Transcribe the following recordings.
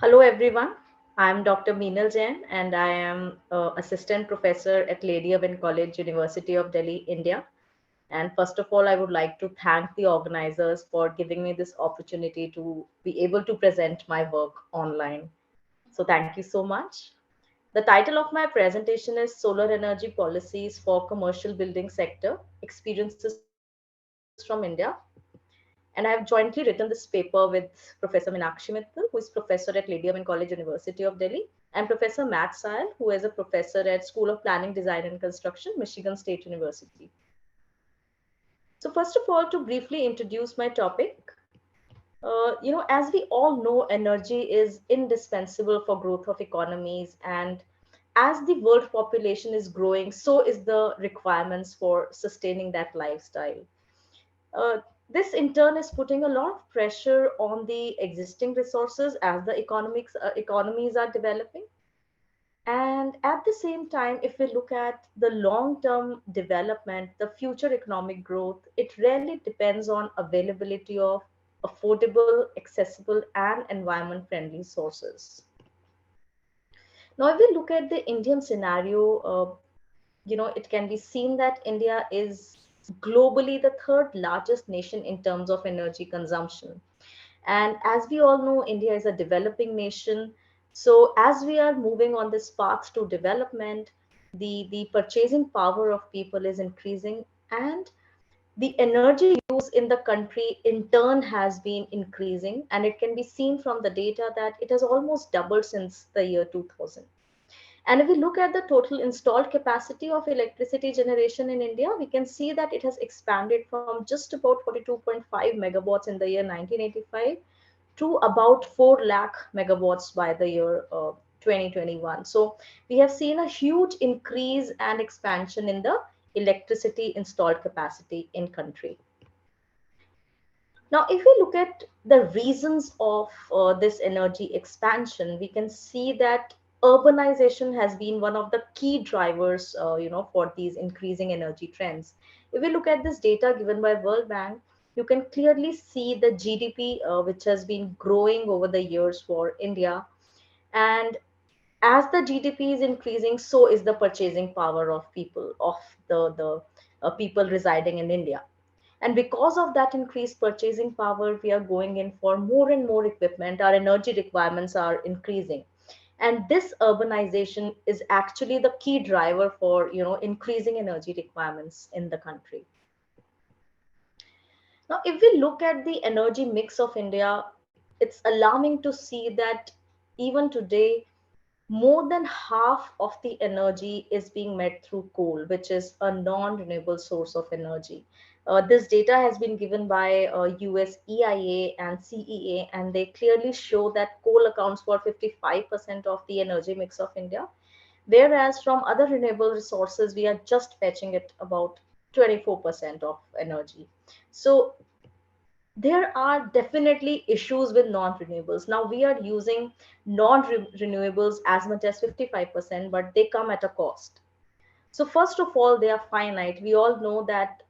Hello, everyone. I'm Dr. Meenal Jain, and I am assistant professor at Lady Irwin College, University of Delhi, India. And first of all, I would like to thank the organizers for giving me this opportunity to be able to present my work online. So, thank you so much. The title of my presentation is Solar Energy Policies for Commercial Building Sector Experiences from India. And I have jointly written this paper with Professor Meenakshi Mittal, who is professor at Lady Irwin College, University of Delhi, and Professor Matt Sile, who is a professor at School of Planning, Design and Construction, Michigan State University. So first of all, to briefly introduce my topic, as we all know, energy is indispensable for growth of economies, and as the world population is growing, so is the requirements for sustaining that lifestyle. Uh, this in turn is putting a lot of pressure on the existing resources as the economies are developing. And at the same time, if we look at the long term development, the future economic growth, it really depends on availability of affordable, accessible, and environment friendly sources. Now, if we look at the Indian scenario, it can be seen that India is globally the third largest nation in terms of energy consumption. And as we all know, India is a developing nation. So, as we are moving on this path to development, the purchasing power of people is increasing, and the energy use in the country in turn has been increasing. And it can be seen from the data that it has almost doubled since the year 2000. And if we look at the total installed capacity of electricity generation in India, we can see that it has expanded from just about 42.5 megawatts in the year 1985 to about 4 lakh megawatts by the year 2021. So we have seen a huge increase and expansion in the electricity installed capacity in country. Now, if we look at the reasons of this energy expansion, we can see that urbanization has been one of the key drivers, for these increasing energy trends. If we look at this data given by World Bank, you can clearly see the GDP, which has been growing over the years for India. And as the GDP is increasing, so is the purchasing power of people, of the people residing in India. And because of that increased purchasing power, we are going in for more and more equipment. Our energy requirements are increasing. And this urbanization is actually the key driver for increasing energy requirements in the country. Now, if we look at the energy mix of India, it's alarming to see that even today, more than half of the energy is being met through coal, which is a non renewable source of energy. This data has been given by US EIA and CEA, and they clearly show that coal accounts for 55% of the energy mix of India, whereas from other renewable resources, we are just fetching it about 24% of energy. So there are definitely issues with non-renewables. Now we are using non-renewables as much as 55%, but they come at a cost. So first of all, they are finite. We all know that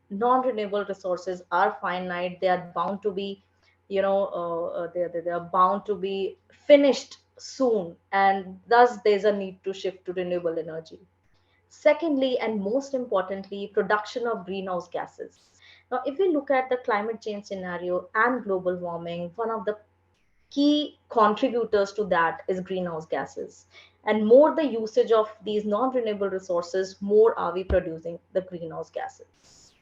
non-renewable resources are finite. They are bound to be, they are bound to be finished soon, and thus there's a need to shift to renewable energy. Secondly, and most importantly, production of greenhouse gases. Now, if we look at the climate change scenario and global warming, one of the key contributors to that is greenhouse gases. And more the usage of these non renewable resources, more are we producing the greenhouse gases.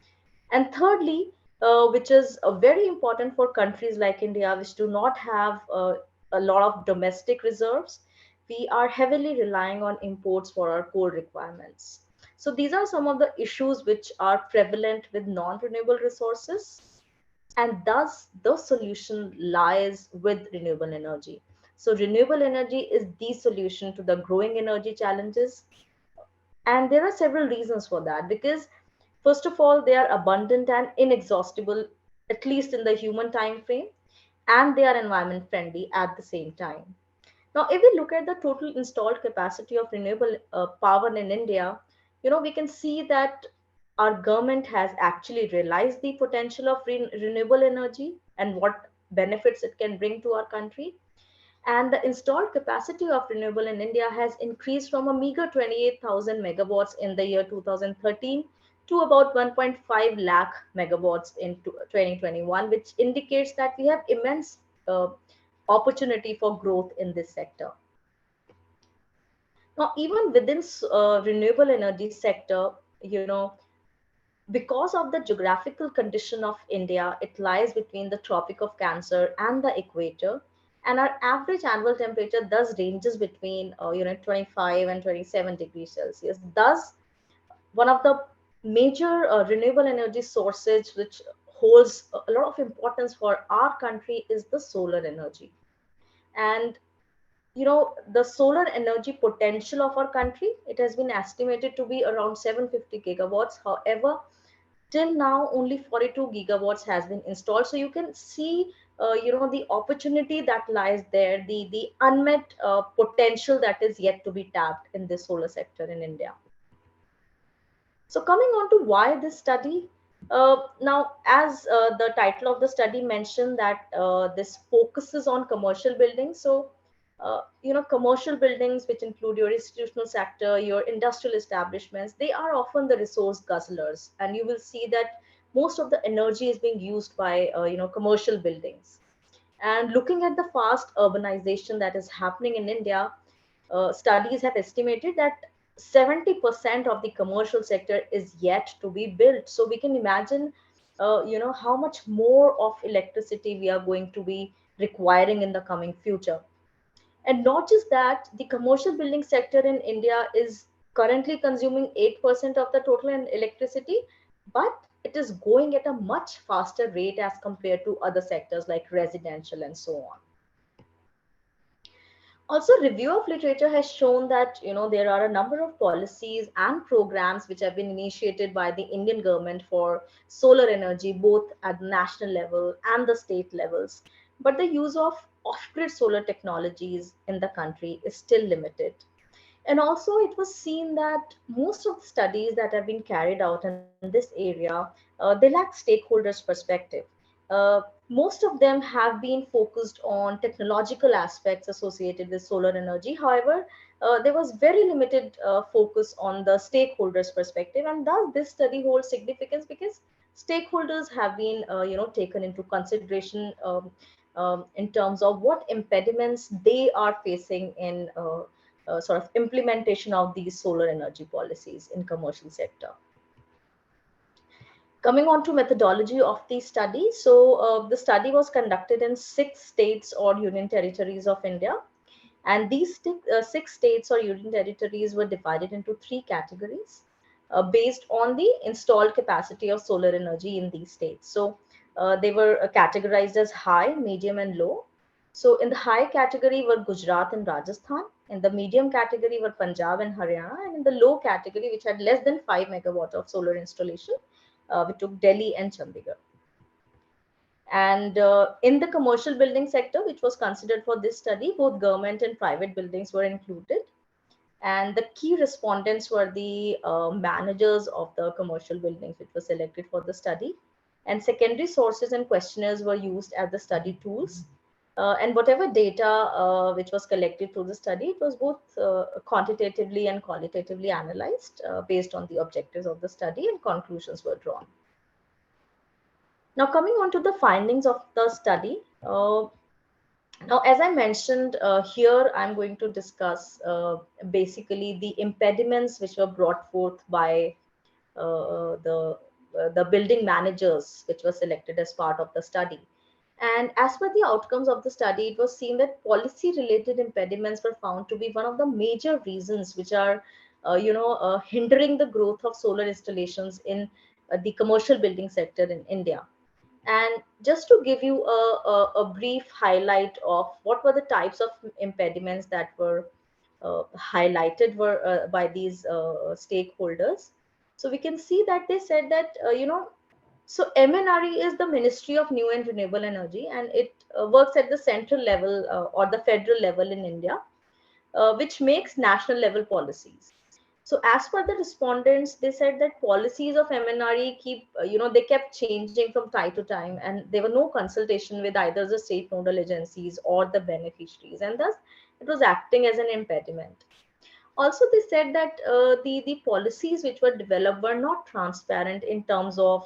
And thirdly, which is very important for countries like India, which do not have a lot of domestic reserves, we are heavily relying on imports for our coal requirements. So these are some of the issues which are prevalent with non-renewable resources, and thus the solution lies with renewable energy. So renewable energy is the solution to the growing energy challenges, and there are several reasons for that. Because first of all, they are abundant and inexhaustible, at least in the human time frame, and they are environment friendly at the same time. Now, if we look at the total installed capacity of renewable power in India, we can see that our government has actually realized the potential of renewable energy and what benefits it can bring to our country. And the installed capacity of renewable in India has increased from a meager 28,000 megawatts in the year 2013 to about 1.5 lakh megawatts in 2021, which indicates that we have immense opportunity for growth in this sector. Now, even within renewable energy sector, you know, because of the geographical condition of India, it lies between the Tropic of Cancer and the equator, and our average annual temperature thus ranges between 25 and 27 degrees Celsius. Thus, one of the major renewable energy sources which holds a lot of importance for our country is the solar energy. And the solar energy potential of our country, it has been estimated to be around 750 gigawatts. However, till now only 42 gigawatts has been installed, so you can see the opportunity that lies there, the unmet potential that is yet to be tapped in the solar sector in India. So coming on to why this study, now as the title of the study mentioned that this focuses on commercial buildings. So commercial buildings, which include your institutional sector, your industrial establishments, they are often the resource guzzlers, and you will see that most of the energy is being used by commercial buildings. And looking at the fast urbanization that is happening in India, studies have estimated that 70% of the commercial sector is yet to be built. So we can imagine, how much more of electricity we are going to be requiring in the coming future. And not just that, the commercial building sector in India is currently consuming 8% of the total electricity, but it is going at a much faster rate as compared to other sectors like residential and so on. Also, review of literature has shown that there are a number of policies and programs which have been initiated by the Indian government for solar energy, both at the national level and the state levels. But the use of off-grid solar technologies in the country is still limited. And also, it was seen that most of the studies that have been carried out in this area, they lack stakeholders' perspective. Most of them have been focused on technological aspects associated with solar energy. However, there was very limited focus on the stakeholders' perspective, and thus this study holds significance because stakeholders have been, taken into consideration in terms of what impediments they are facing in sort of implementation of these solar energy policies in commercial sector. Coming on to methodology of the study. So the study was conducted in 6 states or union territories of India. And these 6 states or union territories were divided into 3 categories based on the installed capacity of solar energy in these states. So they were categorized as high, medium, and low. So in the high category were Gujarat and Rajasthan. In the medium category were Punjab and Haryana. And in the low category, which had less than 5 megawatt of solar installation, we took Delhi and Chandigarh. And in the commercial building sector, which was considered for this study, both government and private buildings were included. And the key respondents were the managers of the commercial buildings, which were selected for the study. And secondary sources and questionnaires were used as the study tools. And whatever data which was collected through the study, it was both quantitatively and qualitatively analyzed based on the objectives of the study, and conclusions were drawn. Now, coming on to the findings of the study. Now, as I mentioned, here I'm going to discuss basically the impediments which were brought forth by the building managers which were selected as part of the study. And as per the outcomes of the study, it was seen that policy-related impediments were found to be one of the major reasons which are, hindering the growth of solar installations in the commercial building sector in India. And just to give you a brief highlight of what were the types of impediments that were highlighted were by these stakeholders. So we can see that they said that, so MNRE is the Ministry of New and Renewable Energy, and it works at the central level or the federal level in India, which makes national level policies. So as per the respondents, they said that policies of MNRE they kept changing from time to time, and there were no consultation with either the state nodal agencies or the beneficiaries, and thus it was acting as an impediment. Also, they said that the policies which were developed were not transparent in terms of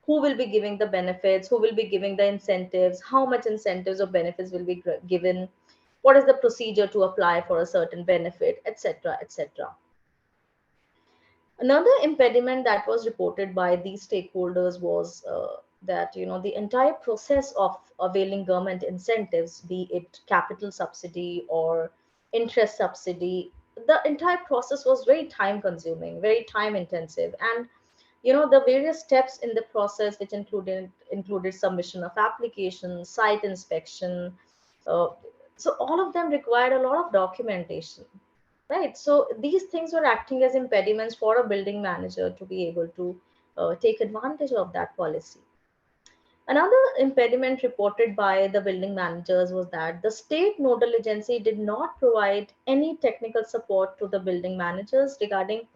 who will be giving the benefits, who will be giving the incentives, how much incentives or benefits will be given, what is the procedure to apply for a certain benefit, etc., etc. Another impediment that was reported by these stakeholders was that the entire process of availing government incentives, be it capital subsidy or interest subsidy, the entire process was very time consuming, very time intensive, and the various steps in the process, which included submission of application, site inspection, uh, so all of them required a lot of documentation. Right. So these things were acting as impediments for a building manager to be able to take advantage of that policy. Another impediment reported by the building managers was that the state nodal agency did not provide any technical support to the building managers regarding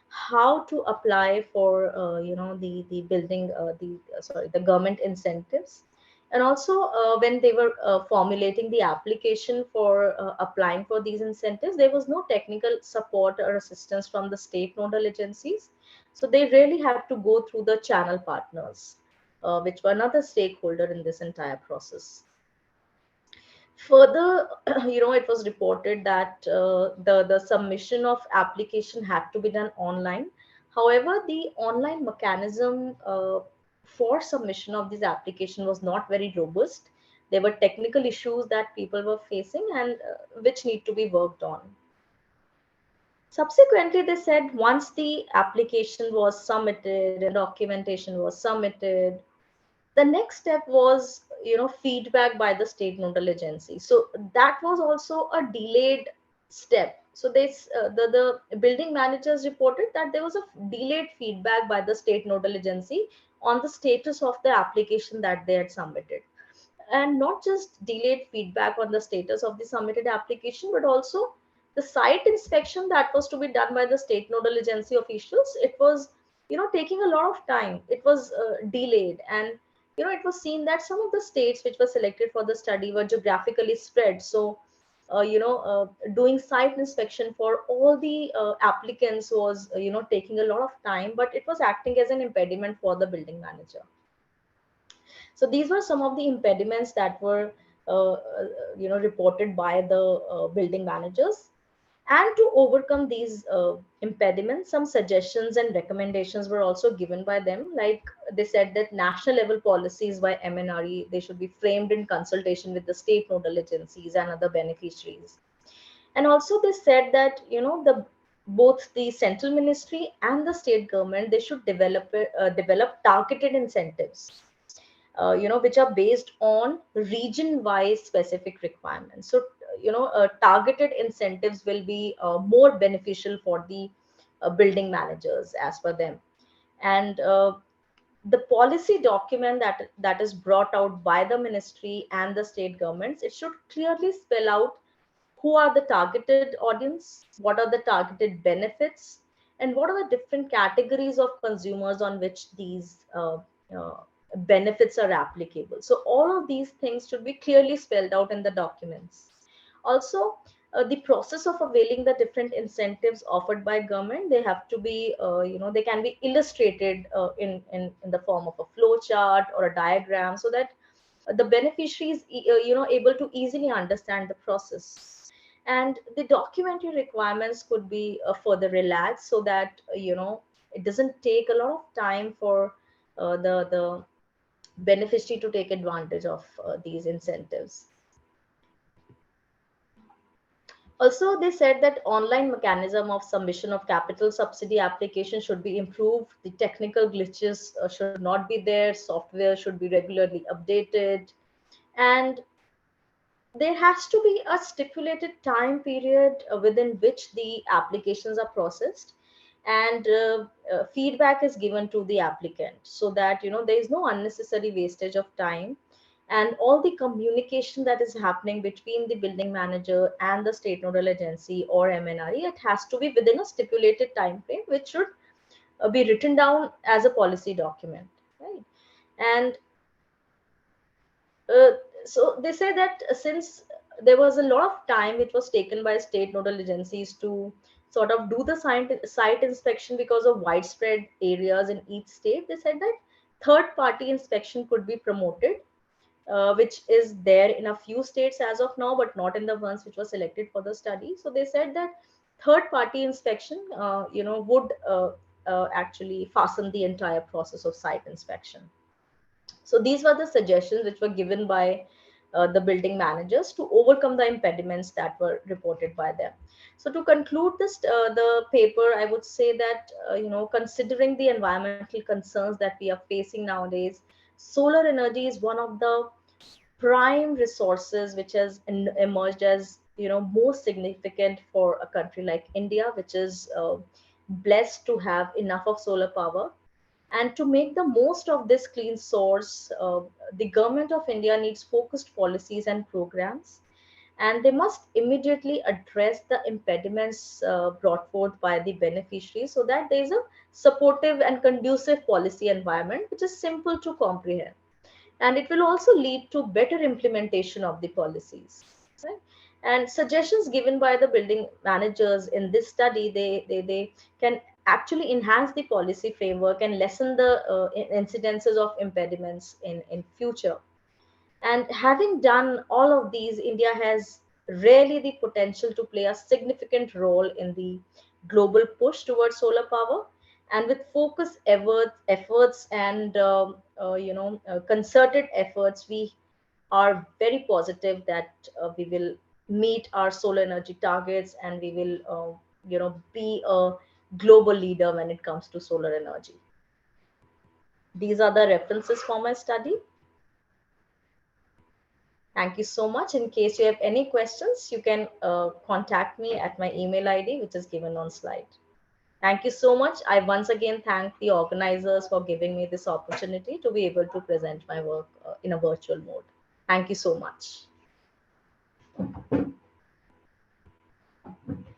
how to apply for the building the government incentives, and also when they were formulating the application for applying for these incentives, there was no technical support or assistance from the state nodal agencies, so they really had to go through the channel partners, which were another stakeholder in this entire process. Further, it was reported that the submission of application had to be done online. However, the online mechanism for submission of this application was not very robust. There were technical issues that people were facing, and which need to be worked on. Subsequently, they said once the application was submitted and documentation was submitted, the next step was feedback by the state nodal agency, so that was also a delayed step. So the building managers reported that there was a delayed feedback by the state nodal agency on the status of the application that they had submitted, and not just delayed feedback on the status of the submitted application, but also the site inspection that was to be done by the state nodal agency officials. It was taking a lot of time. It was delayed, and it was seen that some of the states which were selected for the study were geographically spread. So doing site inspection for all the applicants was taking a lot of time, but it was acting as an impediment for the building manager. So these were some of the impediments that were reported by the building managers. And to overcome these impediments, some suggestions and recommendations were also given by them. Like they said that national level policies by MNRE, they should be framed in consultation with the state nodal agencies and other beneficiaries. And also they said that the both the central ministry and the state government, they should develop targeted incentives, which are based on region-wise specific requirements. So, targeted incentives will be more beneficial for the building managers as per them. And the policy document that is brought out by the ministry and the state governments, it should clearly spell out who are the targeted audience, what are the targeted benefits, and what are the different categories of consumers on which these benefits are applicable. So all of these things should be clearly spelled out in the documents. Also, the process of availing the different incentives offered by government, they have to be they can be illustrated in the form of a flow chart or a diagram, so that the beneficiaries able to easily understand the process. And the documentary requirements could be further relaxed, so that it doesn't take a lot of time for the beneficiary to take advantage of these incentives. Also, they said that online mechanism of submission of capital subsidy application should be improved. The technical glitches should not be there. Software should be regularly updated, and there has to be a stipulated time period within which the applications are processed, and feedback is given to the applicant, so that there is no unnecessary wastage of time. and all the communication that is happening between the building manager and the state nodal agency or MNRE, it has to be within a stipulated time frame, which should be written down as a policy document, right? And uh, so they say that since there was a lot of time which was taken by state nodal agencies to sort of do the site inspection because of widespread areas in each state, they said that third party inspection could be promoted, which is there in a few states as of now, but not in the ones which were selected for the study. So they said that third party inspection, would actually fasten the entire process of site inspection. So these were the suggestions which were given by the building managers to overcome the impediments that were reported by them. So to conclude the paper, I would say that considering the environmental concerns that we are facing nowadays, solar energy is one of the prime resources which has emerged as most significant for a country like India, which is blessed to have enough of solar power. And to make the most of this clean source, the government of India needs focused policies and programs, and they must immediately address the impediments brought forth by the beneficiaries so that there is a supportive and conducive policy environment which is simple to comprehend, and it will also lead to better implementation of the policies, right? And suggestions given by the building managers in this study, they can actually enhance the policy framework and lessen the incidences of impediments in future. And having done all of these, India has really the potential to play a significant role in the global push towards solar power. And with focused efforts and concerted efforts, we are very positive that we will meet our solar energy targets, and we will, be a global leader when it comes to solar energy. These are the references for my study. Thank you so much. In case you have any questions, you can contact me at my email ID, which is given on slide. Thank you so much. I once again thank the organizers for giving me this opportunity to be able to present my work in a virtual mode. Thank you so much.